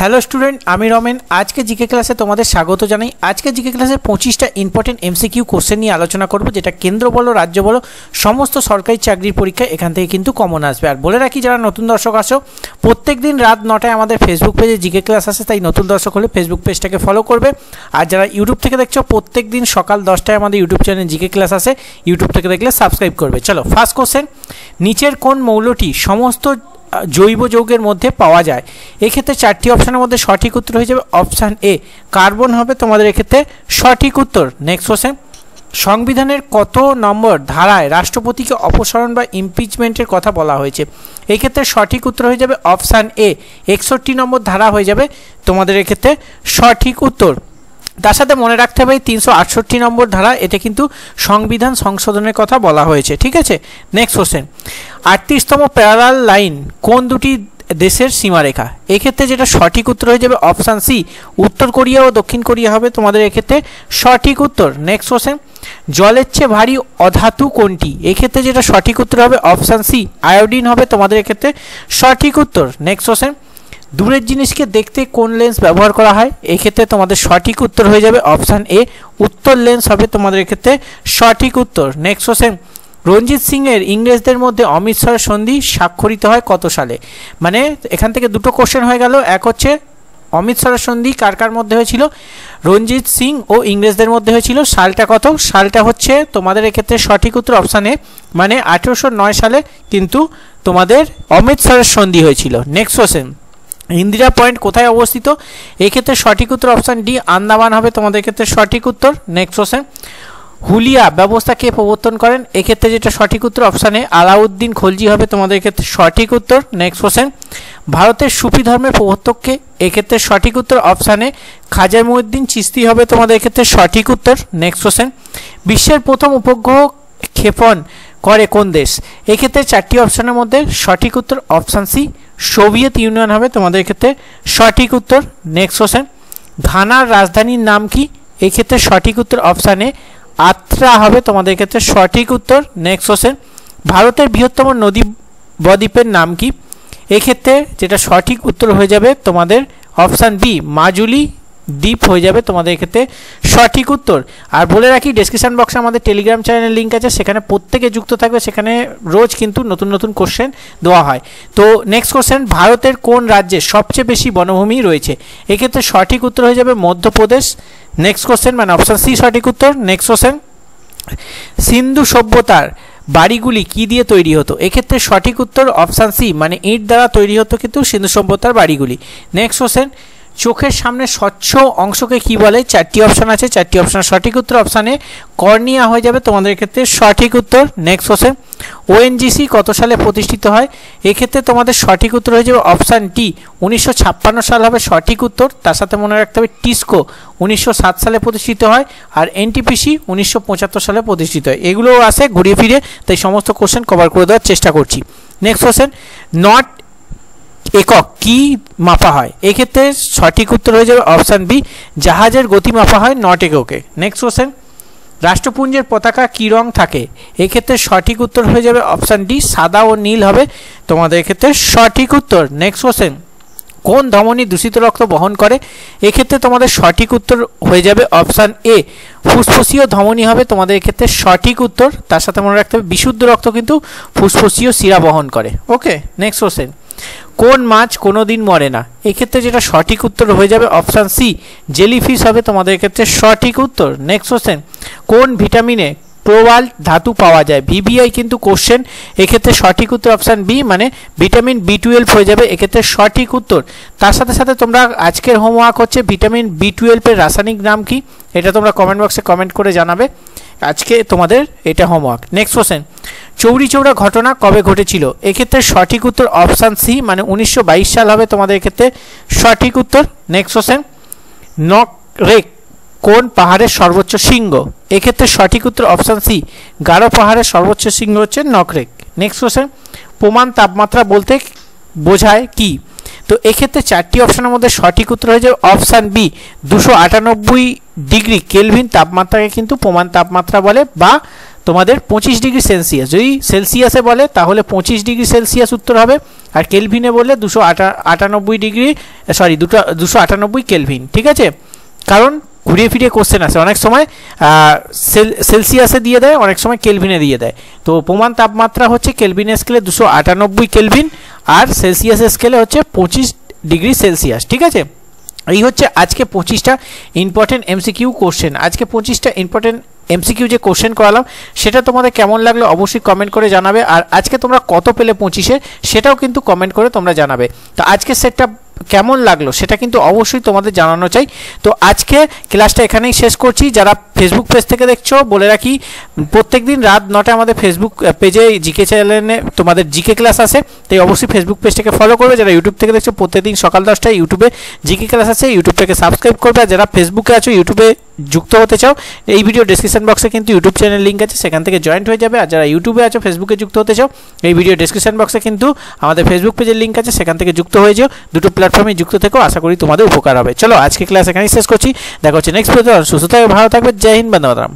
Hello student, আমি রমেন। আজকে GK ক্লাসে তোমাদের স্বাগত জানাই। আজকে জিকে ক্লাসে 25টা ইম্পর্টেন্ট এমসিকিউ কোশ্চেন নিয়ে আলোচনা করব, যেটা কেন্দ্র বলো রাজ্য বলো সমস্ত সরকারি চাকরির পরীক্ষায় এখান থেকে কিন্তু কমন আসবে। আর বলে রাখি, যারা নতুন দর্শক আসো, প্রত্যেক দিন রাত 9টায় আমাদের ফেসবুক পেজে জিকে ক্লাস আসে, তাই নতুন দর্শক হলে ফেসবুক পেজটাকে ফলো করবে। আর যারা ইউটিউব থেকে দেখছো, প্রত্যেক দিন সকাল 10টায় আমাদের ইউটিউব চ্যানেল জিকে ক্লাস আসে, ইউটিউব থেকে দেখলে সাবস্ক্রাইব করবে। চলো, ফার্স্ট কোশ্চেন, নিচের কোন মৌলটি সমস্ত জৈব যৌগের মধ্যে পাওয়া যায়? এক্ষেত্রে চারটি অপশনের মধ্যে সঠিক উত্তর হয়ে যাবে অপশান এ, কার্বন হবে তোমাদের এক্ষেত্রে সঠিক উত্তর। নেক্সট কোশ্চেন, সংবিধানের কত নম্বর ধারায় রাষ্ট্রপতিকে অপসারণ বা ইমপিচমেন্টের কথা বলা হয়েছে? এই ক্ষেত্রে সঠিক উত্তর হয়ে যাবে অপশান এ, 61 নম্বর ধারা হয়ে যাবে তোমাদের এক্ষেত্রে সঠিক উত্তর। তার সাথে মনে রাখতে হবে 368 নম্বর ধারা, এটা কিন্তু সংবিধান সংশোধনের কথা বলা হয়েছে, ঠিক আছে। নেক্সট কোশ্চেন, 38তম প্যারালাল লাইন কোন দুটি দেশের সীমারেখা? এক্ষেত্রে যেটা সঠিক উত্তর হয়ে যাবে অপশান সি, উত্তর কোরিয়া ও দক্ষিণ কোরিয়া হবে তোমাদের এক্ষেত্রে সঠিক উত্তর। নেক্সট কোশ্চেন, জলের চেয়ে ভারী অধাতু কোনটি? এক্ষেত্রে যেটা সঠিক উত্তর হবে অপশান সি, আয়োডিন হবে তোমাদের এক্ষেত্রে সঠিক উত্তর। নেক্সট কোশ্চেন, দূরের জিনিসকে দেখতে কোন লেন্স ব্যবহার করা হয়? এক্ষেত্রে তোমাদের সঠিক উত্তর হয়ে যাবে অপশান এ, উত্তর লেন্স হবে তোমাদের এক্ষেত্রে সঠিক উত্তর। নেক্সট কোশ্চেন, রঞ্জিত সিংয়ের ইংরেজদের মধ্যে অমৃতসরের সন্ধি স্বাক্ষরিত হয় কত সালে? মানে এখান থেকে দুটো কোশ্চেন হয়ে গেল। এক হচ্ছে অমৃতসরের সন্ধি কার কার মধ্যে হয়েছিল? রঞ্জিত সিং ও ইংরেজদের মধ্যে হয়েছিল। সালটা কত? সালটা হচ্ছে তোমাদের এক্ষেত্রে সঠিক উত্তর অপশান এ, মানে 1809 সালে কিন্তু তোমাদের অমৃতসরের সন্ধি হয়েছিল। নেক্সট কোশ্চেন, ইন্দিরা পয়েন্ট কোথায় অবস্থিত? এক্ষেত্রে সঠিক উত্তর অপশান ডি, আন্দামান হবে তোমাদের ক্ষেত্রে সঠিক উত্তর। নেক্সট কোশ্চেন, হুলিয়া ব্যবস্থা কে প্রবর্তন করেন? এক্ষেত্রে যেটা সঠিক উত্তর অপশানে আলাউদ্দিন খলজি হবে তোমাদের ক্ষেত্রে সঠিক উত্তর। নেক্সট কোশ্চেন, ভারতের সুফি ধর্মের প্রবর্তককে? এক্ষেত্রে সঠিক উত্তর অপশানে খাজা মুইনুদ্দিন চিশতি হবে তোমাদের ক্ষেত্রে সঠিক উত্তর। নেক্সট কোশ্চেন, বিশ্বের প্রথম উপগ্রহ ক্ষেপণ করে কোন দেশ? এক্ষেত্রে চারটি অপশানের মধ্যে সঠিক উত্তর অপশান সি, সোভিয়েত ইউনিয়ন হবে তোমাদের ক্ষেত্রে সঠিক উত্তর। নেক্সট কোশ্চেন, ঘানার রাজধানীর নাম কি? এক্ষেত্রে সঠিক উত্তর অপশানে আত্রা হবে তোমাদের ক্ষেত্রে সঠিক উত্তর। নেক্সট কোশ্চেন, ভারতের বৃহত্তম নদী বদ্বীপের নাম কি? এক্ষেত্রে যেটা সঠিক উত্তর হয়ে যাবে তোমাদের অপশান বি, মাজুলি দ্বীপ হয়ে যাবে তোমাদের ক্ষেত্রে সঠিক উত্তর। আর বলে রাখি, ডেসক্রিপশন বক্সে আমাদের টেলিগ্রাম চ্যানেলের লিঙ্ক আছে, সেখানে প্রত্যেকে যুক্ত থাকবে, সেখানে রোজ কিন্তু নতুন নতুন কোশ্চেন দেওয়া হয়। তো নেক্সট কোশ্চেন, ভারতের কোন রাজ্যে সবচেয়ে বেশি বনভূমি রয়েছে? এক্ষেত্রে সঠিক উত্তর হয়ে যাবে মধ্যপ্রদেশ। নেক্সট কোশ্চেন, মানে অপশান সি সঠিক উত্তর। নেক্সট কোশ্চেন, সিন্ধু সভ্যতার বাড়িগুলি কি দিয়ে তৈরি হতো? এক্ষেত্রে সঠিক উত্তর অপশান সি, মানে ইট দ্বারা তৈরি হতো কিন্তু সিন্ধু সভ্যতার বাড়িগুলি। নেক্সট কোশ্চেন, চোখের সামনে স্বচ্ছ অংশকে কি বলে? চারটি অপশান আছে, চারটি অপশানের সঠিক উত্তর অপশানে কর্নিয়া হয়ে যাবে তোমাদের ক্ষেত্রে সঠিক উত্তর। নেক্সট কোশ্চেন, ওএনজিসি কত সালে প্রতিষ্ঠিত হয়? এক্ষেত্রে তোমাদের সঠিক উত্তর হয়ে যাবে অপশান টি, 1956 সাল হবে সঠিক উত্তর। তার সাথে মনে রাখতে হবে টিসকো 1907 সালে প্রতিষ্ঠিত হয়, আর এনটিপিসি 1975 সালে প্রতিষ্ঠিত হয়। এগুলোও আসে ঘুরিয়ে ফিরে, তাই সমস্ত কোশ্চেন কভার করে দেওয়ার চেষ্টা করছি। নেক্সট কোশ্চেন, নট একক কি মাপা হয়? এক্ষেত্রে সঠিক উত্তর হয়ে যাবে অপশান বি, জাহাজের গতি মাপা হয় নট এককে। নেক্সট কোশ্চেন, রাষ্ট্রপুঞ্জের পতাকা কী রং থাকে? এক্ষেত্রে সঠিক উত্তর হয়ে যাবে অপশান ডি, সাদা ও নীল হবে তোমাদের ক্ষেত্রে সঠিক উত্তর। নেক্সট কোশ্চেন, কোন ধমনী দূষিত রক্ত বহন করে? এক্ষেত্রে তোমাদের সঠিক উত্তর হয়ে যাবে অপশান এ, ফুসফুসীয় ধমনী হবে তোমাদের ক্ষেত্রে সঠিক উত্তর। তার সাথে মনে রাখতে হবে বিশুদ্ধ রক্ত কিন্তু ফুসফুসীয় শিরা বহন করে। ওকে। নেক্সট কোশ্চেন, কোন মাছ কোনো দিন মরে না? এক্ষেত্রে যেটা সঠিক উত্তর হয়ে যাবে অপশান সি, জেলিফিশ হবে তোমাদের ক্ষেত্রে সঠিক উত্তর। নেক্সট কোশ্চেন, কোন ভিটামিনে কোবাল্ট ধাতু পাওয়া যায়? ভিভিআই কিন্তু কোশ্চেন, এক্ষেত্রে সঠিক উত্তর অপশান বি, মানে ভিটামিন বি12 হয়ে যাবে এক্ষেত্রে সঠিক উত্তর। তার সাথে সাথে তোমরা আজকের হোমওয়ার্ক হচ্ছে ভিটামিন বি12 এর রাসায়নিক নাম কি? এটা তোমরা কমেন্ট বক্সে কমেন্ট করে জানাবে, আজকে তোমাদের এটা হোমওয়ার্ক। নেক্সট কোশ্চেন, চৌরি চৌরা ঘটনা কবে ঘটেছিল? এক্ষেত্রে সঠিক উত্তর অপশান সি, মানে 1922 সাল হবে তোমাদের ক্ষেত্রে সঠিক উত্তর। নেক্সট কোশ্চেন, নকরেক কোন পাহাড়ের সর্বোচ্চ শৃঙ্গ? এক্ষেত্রে সঠিক উত্তর অপশান সি, গারো পাহাড়ের সর্বোচ্চ শৃঙ্গ হচ্ছে নকরেক। নেক্সট কোশ্চেন, প্রমাণ তাপমাত্রা বলতে বোঝায় কি? তো এক্ষেত্রে চারটি অপশানের মধ্যে সঠিক উত্তর হয়ে যাবে অপশান বি, 298 ডিগ্রি কেলভিন তাপমাত্রাকে কিন্তু প্রমাণ তাপমাত্রা বলে, বা তোমাদের 25 ডিগ্রি সেলসিয়াস। যদি সেলসিয়াসে বলে তাহলে 25 ডিগ্রি সেলসিয়াস উত্তর হবে, আর কেলভিনে বললে 298 কেলভিন। ঠিক আছে, কারণ ঘুরিয়ে ফিরিয়ে কোশ্চেন আসে, অনেক সময় সেলসিয়াসে দিয়ে দেয়, অনেক সময় কেলভিনে দিয়ে দেয়। তো প্রমাণ তাপমাত্রা হচ্ছে কেলভিনের স্কেলে 298 কেলভিন, আর সেলসিয়াসের স্কেলে হচ্ছে 25 ডিগ্রি সেলসিয়াস। ঠিক আছে, এই হচ্ছে আজকে 25টা ইম্পর্টেন্ট এমসিকিউ কোশ্চেন। আজকে 25টা ইম্পর্টেন্ট এমসিকিউ যে কোশ্চেন করালাম সেটা তোমাদের কেমন লাগলো অবশ্যই কমেন্ট করে জানাবে, আর আজকে তোমরা কত পেলে 25-এ সেটাও কিন্তু কমেন্ট করে তোমরা জানাবে। তো আজকের সেটটা কেমন লাগলো সেটা কিন্তু অবশ্যই তোমাদের জানানো চাই। তো আজকে ক্লাসটা এখানেই শেষ করছি। যারা ফেসবুক পেজ থেকে দেখছো বলে রাখি, প্রত্যেকদিন রাত 9টায় আমাদের ফেসবুক পেজে জিকে চ্যানেলে তোমাদের জিকে ক্লাস আসে, তাই অবশ্যই ফেসবুক পেজটাকে ফলো করবে। যারা ইউটিউব থেকে দেখছো প্রত্যেকদিন সকাল 10টায় ইউটিউবে জিকে ক্লাস আছে, ইউটিউবটাকে সাবস্ক্রাইব করবে। আর যারা ফেসবুকে আছো ইউটিউবে যুক্ত হতে চাও, এই ভিডিও ডেসক্রিপশন বক্সে কিন্তু ইউটিউব চ্যানেল লিঙ্ক আছে, সেখান থেকে জয়েন্ট হয়ে যাবে। আর যারা ইউটিউবে আছো ফেসবুকে যুক্ত হতে চাও, এই ভিডিও ডেসক্রিপশন বক্সে কিন্তু আমাদের ফেসবুক পেজের লিঙ্ক আছে, সেখান থেকে যুক্ত হয়ে যাও। দুটো প্ল্যাটফর্মে যুক্ত থেকেও, আশা করি তোমাদের উপকার হবে। চলো আজকে ক্লাস এখানেই শেষ করছি, দেখা হচ্ছে নেক্সট ভিডিওতে। সুস্থ থাকবে, ভালো থাকবে, জয় হিন্দ, বন্দে মাতরম।